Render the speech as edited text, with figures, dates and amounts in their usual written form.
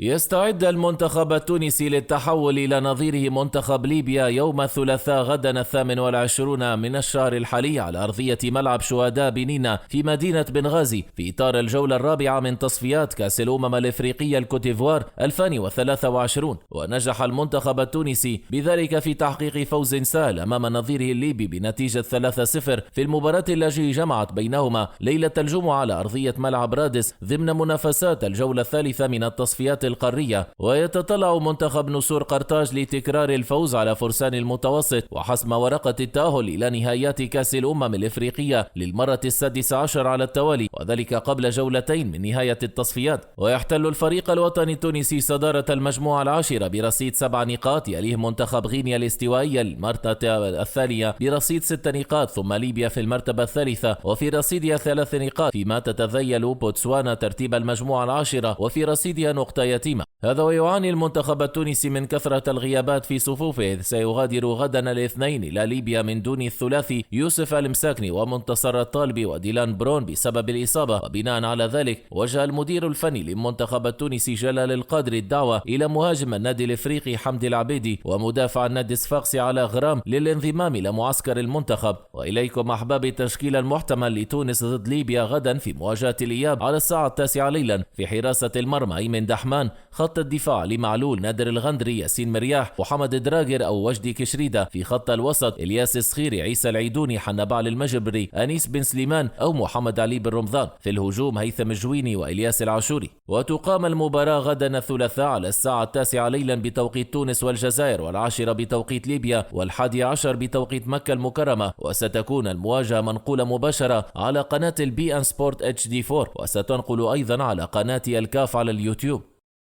يستعد المنتخب التونسي للتحول إلى نظيره منتخب ليبيا يوم الثلاثاء غدا 28 من الشهر الحالي على أرضية ملعب شهداء بنينا في مدينة بنغازي في إطار الجولة الرابعة من تصفيات كأس الأمم الإفريقية الكوتيفوار 2023. ونجح المنتخب التونسي بذلك في تحقيق فوز سهل أمام نظيره الليبي بنتيجة 3-0 في المباراة التي جمعت بينهما ليلة الجمعة على أرضية ملعب رادس ضمن منافسات الجولة الثالثة من التصفيات القارية. ويتطلع منتخب نسور قرطاج لتكرار الفوز على فرسان المتوسط وحسم ورقة التأهل إلى نهائيات كأس الأمم الإفريقية للمرة ال16 على التوالي، وذلك قبل جولتين من نهاية التصفيات. ويحتل الفريق الوطني التونسي صدارة المجموعة العاشرة برصيد 7 نقاط، يليه منتخب غينيا الاستوائية المرتبة الثانية برصيد 6 نقاط، ثم ليبيا في المرتبة الثالثة وفي رصيدها 3 نقاط، فيما تتذيل بوتسوانا ترتيب المجموعة العاشرة وفي رصيدها نقطة يتيمة. هذا ويعاني المنتخب التونسي من كثرة الغيابات في صفوفه، إذ سيغادر غدا الاثنين إلى ليبيا من دون الثلاثي يوسف المساكني ومنتصر الطالبي وديلان برون بسبب الإصابة. وبناء على ذلك وجه المدير الفني للمنتخب التونسي جلال القادري الدعوة إلى مهاجم النادي الإفريقي حمدي العبيدي ومدافع النادي الصفاقسي على غرام للانضمام إلى معسكر المنتخب. وإليكم أحبابي التشكيل المحتمل لتونس ضد ليبيا غدا في مواجهة الإياب على الساعة 9 ليلا. في حراسة المرمى أيمن دحمان، خط الدفاع لمعلول، نادر الغندري، ياسين مرياح، محمد دراجر أو وجدي كشريدة. في خط الوسط إلياس الصخيري، عيسى العيدوني، حنبال المجبري، أنيس بن سليمان أو محمد علي بن رمضان. في الهجوم هيثم الجويني وإلياس العاشوري. وتقام المباراة غدا الثلاثاء على الساعة 9 ليلا بتوقيت تونس والجزائر، والعاشرة بتوقيت ليبيا، وال11 بتوقيت مكة المكرمة. وستكون المواجهة منقولة مباشرة على قناة البي ان سبورت HD4، وستنقل أيضا على قناة الكاف على اليوتيوب.